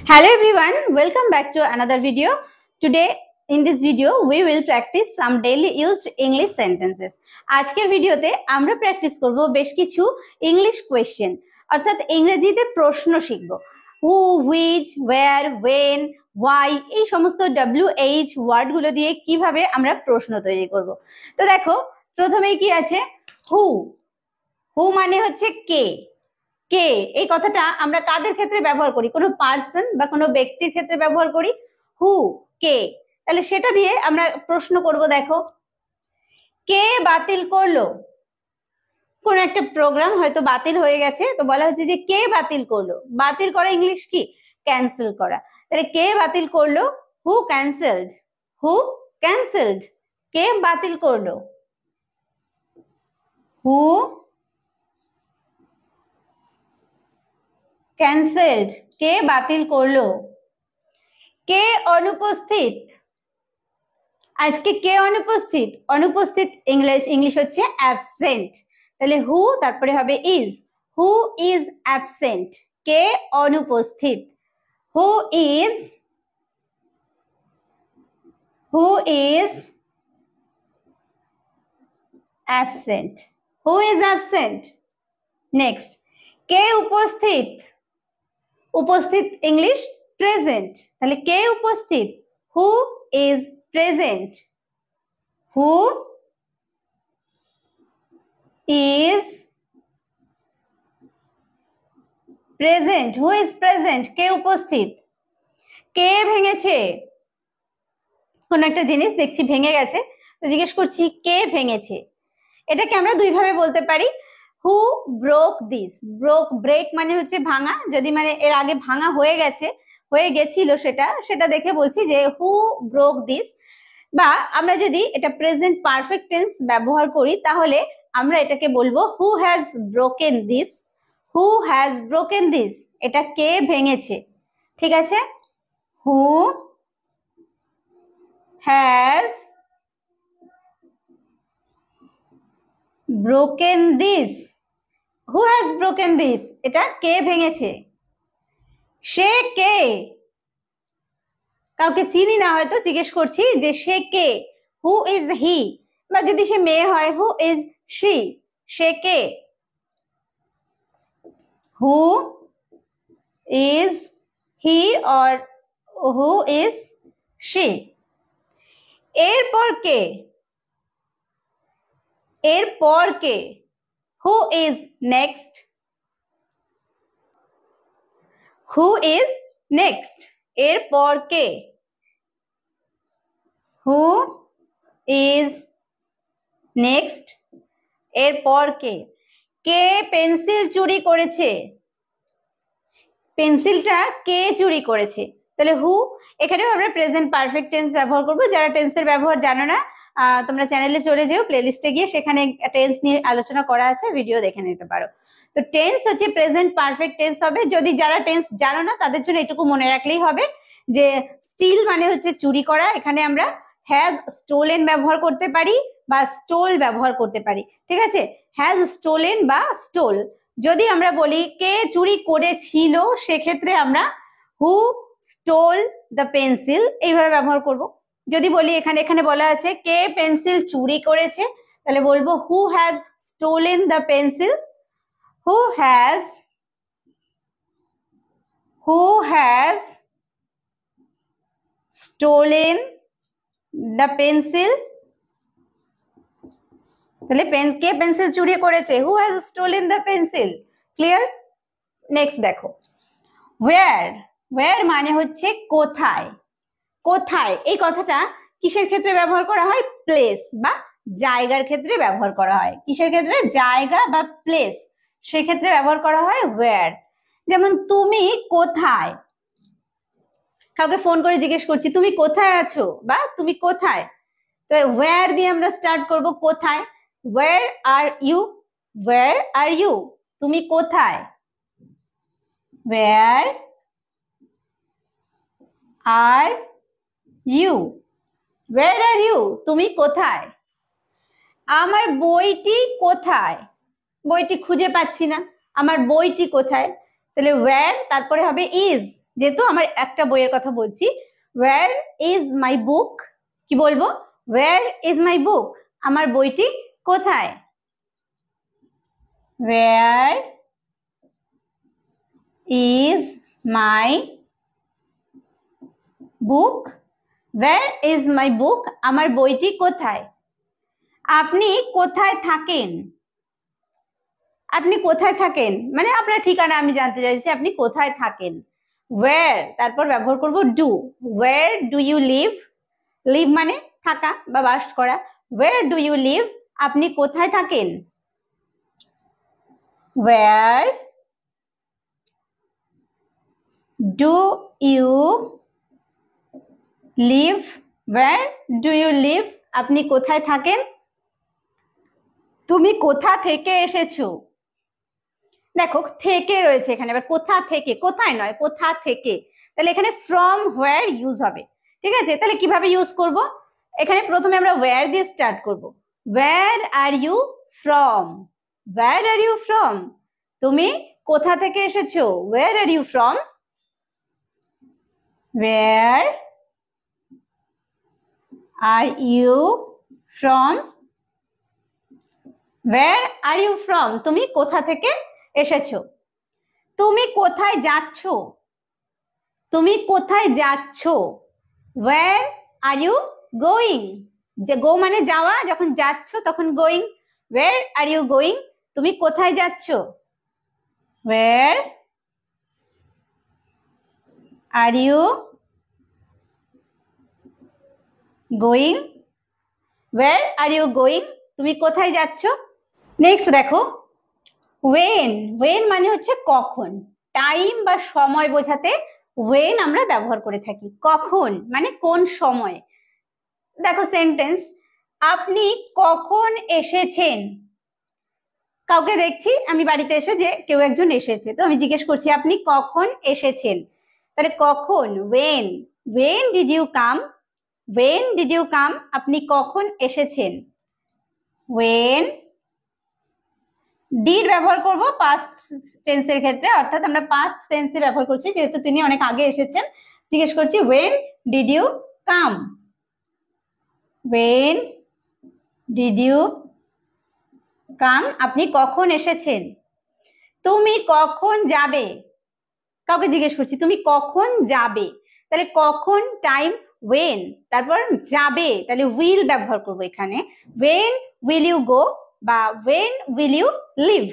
Hello everyone, welcome back to another video. Today in this video we will practice some daily used English sentences. আজকের ভিডিওতে আমরা practice করব বেশ কিছু English question, অর্থাৎ ইংরেজিতে প্রশ্ন শিখব। হু, হুইচ, ওয়্যার, ওয়েন, ওয়াই এই সমস্ত WH ওয়ার্ডগুলো দিয়ে কিভাবে আমরা প্রশ্ন তৈরি করব। তো দেখো, প্রথমেই কি আছে? হু। হু মানে হচ্ছে কে। কে এই কথাটা আমরা কাদের ক্ষেত্রে ব্যবহার করি? কোনো পার্সন বা কোনো ব্যক্তির ক্ষেত্রে ব্যবহার করি। হু, কে। তাহলে সেটা দিয়ে আমরা প্রশ্ন করব। দেখো, কে বাতিল করলো? কোন একটা প্রোগ্রাম হয়তো বাতিল হয়ে গেছে, তো বলা হচ্ছে যে কে বাতিল করলো। বাতিল করা ইংলিশ কি? ক্যান্সেল করা। তাহলে কে বাতিল করলো? হু ক্যান্সেলড। হু ক্যান্সেলড। কে বাতিল করলো? হু ক্যান্সেলড। কে বাতিল করলো? কে অনুপস্থিত? আজকে কে অনুপস্থিত? অনুপস্থিত ইংলিশ হচ্ছে অ্যাবসেন্ট। তাহলে হু তারপরে হবে ইজ। Who is absent. কে অনুপস্থিত। Who is absent. Who is absent. Next, কে উপস্থিত? উপস্থিত ইংলিশ প্রেজেন্ট। তাহলে কে উপস্থিত? Who is present. Who is present. Who is present. কে উপস্থিত। কে ভেঙেছে? কোন একটা জিনিস দেখছি ভেঙে গেছে, তো জিজ্ঞেস করছি কে ভেঙেছে। এটাকে আমরা দুই ভাবে বলতে পারি। Who broke this. ব্রেক মানে হচ্ছে ভাঙা। যদি মানে এর আগে ভাঙা হয়ে গেছিল সেটা দেখে বলছি যে হু ব্রোক দিস। বা আমরা যদি এটা প্রেজেন্ট পারফেক্ট টেন্স ব্যবহার করি তাহলে আমরা এটাকে বলবো who has broken this. Who has broken this. এটা কে ভেঙেছে। ঠিক আছে? Who has broken this. Who has broken this. এটা কে ভেঙেছে। সে কে? কাউকে চিনি না, হয়তো জিজ্ঞেস করছি যে সে কে। হু ইজ হি। বা যদি সে মেয়ে হয়, হু ইজ শি। সে কে? Who is he or who is she. এরপর কে? এরপর কে? Who is next. Who is next. এরপর কে? Who is next. এরপর কে? কে পেন্সিল চুরি করেছে? পেন্সিলটা কে চুরি করেছে। তাহলে হু, এখানেও আমরা প্রেজেন্ট পারফেক্ট টেন্স ব্যবহার করব। যারা টেন্সের ব্যবহার জানো না, তোমরা চ্যানেলে চলে যেও, প্লেলিস্টে গিয়ে সেখানে টেন্স নিয়ে আলোচনা করা আছে, ভিডিও দেখে নিতে পারো। তো টেন্স হচ্ছে প্রেজেন্ট পারফেক্ট টেন্স হবে। যদি যারা টেন্স জানো না তাদের জন্য এটুকু মনে রাখলেই হবে যে স্টিল মানে হচ্ছে চুরি করা। এখানে আমরা হ্যাজ স্টোলেন ব্যবহার করতে পারি বা স্টোল ব্যবহার করতে পারি। ঠিক আছে? হ্যাজ স্টোলেন বা স্টোল। যদি আমরা বলি কে চুরি করেছিল, সেক্ষেত্রে আমরা হু স্টোল দ্য পেন্সিল এইভাবে ব্যবহার করব। যদি বলি এখানে বলা আছে কে পেন্সিল চুরি করেছে, তাহলে বলবো who has stolen the pencil. Who has stolen the pencil. তাহলে কে পেন্সিল চুরি করেছে? Who has stolen the pencil. Clear? Next দেখো, ওয়্যার। ওয়্যার মানে হচ্ছে কোথায়। কোথায় এই কথাটা কিসের ক্ষেত্রে ব্যবহার করা হয়? প্লেস বা জায়গার ক্ষেত্রে ব্যবহার করা হয়। কিসের ক্ষেত্রে? জায়গা বা প্লেস, সেক্ষেত্রে ব্যবহার করা হয় ওয়্যার। যেমন তুমি কোথায়? কাউকে ফোন করে জিজ্ঞেস করছি তুমি কোথায় আছো বা তুমি কোথায়, তো ওয়্যার দিয়ে আমরা স্টার্ট করব। কোথায়? Where are you. Where are you. তুমি কোথায়? Where are you. Where are you? তুমি কোথায়? আমার বইটি কোথায়? বইটি খুঁজে পাচ্ছি না, আমার বইটি কোথায়? তাহলে ওয়্যার তারপরে হবে ইজ। যেহেতু আমার একটা বইয়ের কথা বলছি, ওয়্যার ইজ মাই বুক, কি বলবো? ওয়্যার ইজ মাই বুক, আমার বইটি কোথায়? Where is my book, where is my book, আমার বইটি কোথায়? আপনি কোথায় থাকেন? আপনি কোথায় থাকেন মানে আপনার ঠিকানা আমি জানতে চাইছি, আপনি কোথায় থাকেন। ওয়্যার, তারপর ব্যবহার করব do. Where do you leave, leave মানে থাকা বা বাস করা। ওয়্যার ডু ইউ লিভ, আপনি কোথায় থাকেন? Where do you live, where do you live, আপনি কোথায় থাকেন? তুমি কোথা থেকে এসেছো? দেখো থেকে রয়েছে এখানে, এবার কোথা থেকে, কোথায় নয়, কোথা থেকে, তাহলে এখানে ফ্রম হোয়ার ইউজ হবে। ঠিক আছে, তাহলে কিভাবে ইউজ করব? এখানে প্রথমে আমরা ওয়্যার দিয়ে স্টার্ট করব। Where are you from, where are you from, তুমি কোথা থেকে এসেছো? Where are you from, where are you from, where are you from, তুমি কোথা থেকে এসেছো। তুমি কোথায় যাচ্ছ? তুমি কোথায় যাচ্ছ? ওয়্যার আর ইউ গোয়িং, যে গো মানে যাওয়া, যখন যাচ্ছ তখন going. Where are you going, তুমি কোথায় যাচ্ছ? Where are you going, where are you going, তুমি কোথায় যাচ্ছ। নেক্সট দেখো ওয়েন, ওয়েন মানে হচ্ছে কখন, টাইম বা সময় বোঝাতে ওয়েন আমরা ব্যবহার করে থাকি। কখন মানে কোন সময়। দেখো সেন্টেন্স, আপনি কখন এসেছেন? কাউকে দেখছি আমি বাড়িতে এসে যে কেউ একজন এসেছে, তো আমি জিজ্ঞেস করছি আপনি কখন এসেছেন, তাহলে কখন, when, when did you come, when did you come, আপনি কখন এসেছেন। ওয়েন ডিড ব্যবহার করব পাস্ট টেন্সের ক্ষেত্রে, অর্থাৎ আমরা পাস্ট টেন্সে ব্যবহার করছি যেহেতু তিনি অনেক আগে এসেছেন। জিজ্ঞেস করছি when did you come, when did you come, আপনি কখন এসেছেন। তুমি কখন যাবে, কাউকে জিজ্ঞেস করছি তুমি কখন যাবে, তাহলে কখন টাইম ওয়েন, তারপর যাবে তাহলে উইল ব্যবহার করব এখানে। ওয়েন উইল ইউ গো বা when will you leave.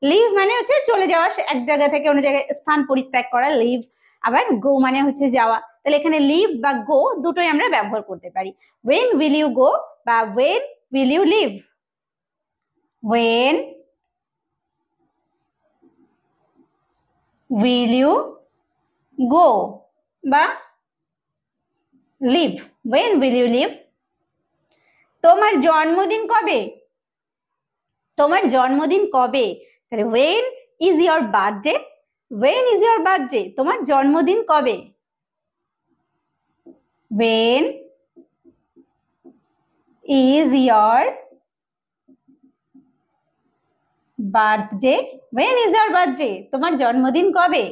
Leave মানে হচ্ছে চলে যাওয়া, এক জায়গা থেকে অন্য জায়গায় স্থান পরিত্যাগ করা লিভ। আবার গো মানে হচ্ছে যাওয়া, তাহলে এখানে লিভ বা গো দুটোই আমরা ব্যবহার করতে পারি। ওয়েন উইল ইউ গো বা when will you leave. When will you go বা leave, when will you leave. তোমার জন্মদিন কবে, তোমার জন্মদিন কবে, তাহলে when is your birthday, when is your birthday, তোমার জন্মদিন কবে। When is your birthday, when is your birthday, তোমার জন্মদিন কবে।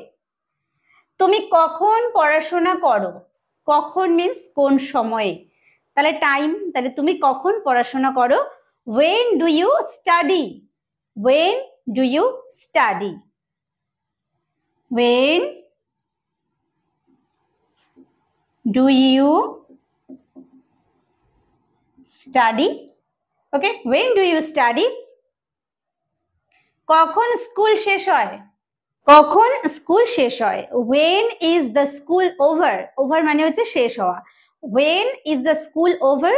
তুমি কখন পড়াশোনা করো, কখন মিন্স কোন সময়ে, তাহলে টাইম, তাহলে তুমি কখন পড়াশোনা করো। When do you study, when do you study, when do you study, okay, when do you study. কখন স্কুল শেষ হয়, কখন স্কুল শেষ হয়। When is the school over, over মানে হচ্ছে শেষ হওয়া। When is the school over,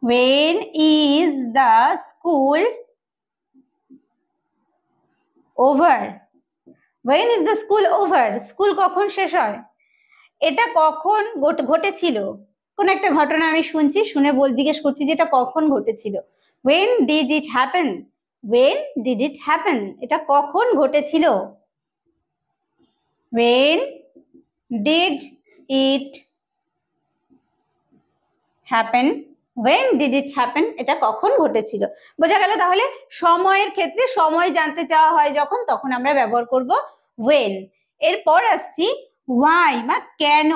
when is the school over, when is the school over, school কখন শেষ হয়। এটা কখন ঘটেছিল, কোন একটা ঘটনা আমি শুনছি, শুনে জিজ্ঞেস করছি যে এটা কখন ঘটেছিল। when did it happen, when did it happen, এটা কখন ঘটেছিল। when did it happen, when did it happen, এটা কখন ঘটেছিল। বোঝা গেল, তাহলে সময়ের ক্ষেত্রে সময় জানতে চাওয়া হয় যখন, তখন আমরা ব্যবহার করব ওয়েন। এরপর আসছি ওয়াই বা কেন।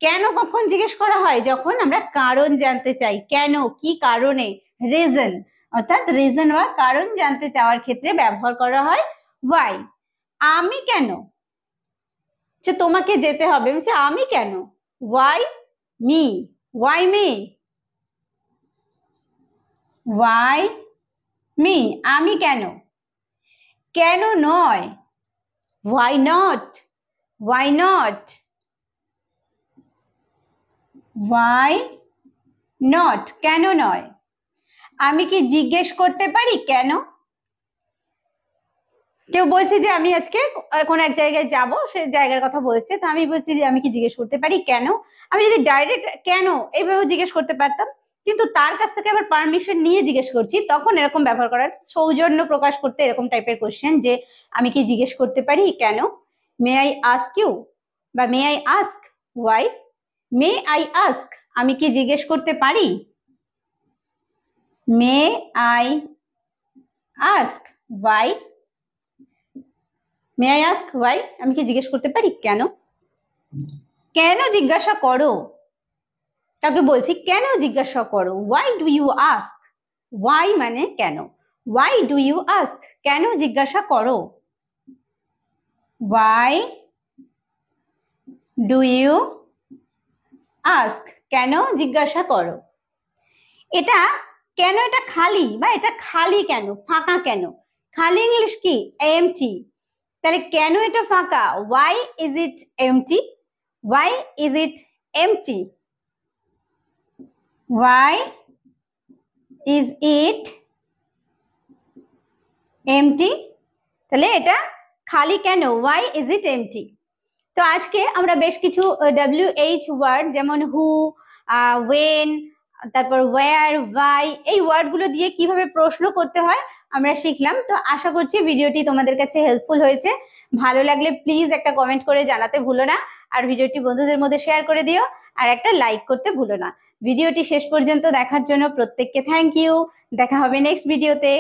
কেন কখন জিজ্ঞেস করা হয়? যখন আমরা কারণ জানতে চাই, কেন, কি কারণে, রিজন, অর্থাৎ রিজন বা কারণ জানতে চাওয়ার ক্ষেত্রে ব্যবহার করা হয় ওয়াই। আমি কেন, তোমাকে যেতে হবে, আমি কেন, Y me, Y me, Y me, আমি কেন। কেন নয়, why not, why not, why not, কেন নয়। আমি কি জিজ্ঞেস করতে পারি কেন? কেউ বলছে যে আমি আজকে কোন এক জায়গায় যাব, সেই জায়গার কথা বলছে, তো আমি বলছি যে আমি কি জিজ্ঞেস করতে পারি কেন। আমি যদি ডাইরেক্ট কেন এইভাবে জিজ্ঞেস করতে পারতাম, কিন্তু তার কাছ থেকে আবার পারমিশন নিয়ে জিজ্ঞেস করছি, তখন এরকম ব্যবহার করার, সৌজন্য প্রকাশ করতে এরকম টাইপের কোশ্চেন যে আমি কি জিজ্ঞেস করতে পারি কেন। মে আই আস্ক ইউ বা may I ask why, may I ask আমি কি জিজ্ঞেস করতে পারি, may I ask why, may I ask why আমি কি জিজ্ঞেস করতে পারি কেন। কেন জিজ্ঞাসা করো, কাকে বলছি কেন জিজ্ঞাসা করো, why do you ask, why মানে কেন, ওয়াই ডু ইউ আস্ক কেন জিজ্ঞাসা করো, ওয়াই ডু ইউ আস্ক কেন জিজ্ঞাসা করো। এটা কেন, এটা খালি বা এটা খালি কেন, ফাঁকা কেন, খালি ইংলিশ কি এমটি, তাহলে কেন এটা ফাঁকা, why is it empty, why is it empty, why is it empty, তাহলে এটা খালি কেন, ওয়াই ইজ ইট এমটি। তো আজকে আমরা বেশ কিছু WH ওয়ার্ড, যেমন হু, ওয়েন, তারপর ওয়্যার, ওয়াই, এই ওয়ার্ডগুলো দিয়ে কিভাবে প্রশ্ন করতে হয় আমরা শিখলাম। তো আশা করছি ভিডিওটি তোমাদের কাছে হেল্পফুল হয়েছে। ভালো লাগলে প্লিজ একটা কমেন্ট করে জানাতে ভুলো না, আর ভিডিওটি বন্ধুদের মধ্যে শেয়ার করে দিও, আর একটা লাইক করতে ভুলো না। ভিডিওটি শেষ পর্যন্ত দেখার জন্য প্রত্যেককে থ্যাংক ইউ। দেখা হবে নেক্সট ভিডিওতে।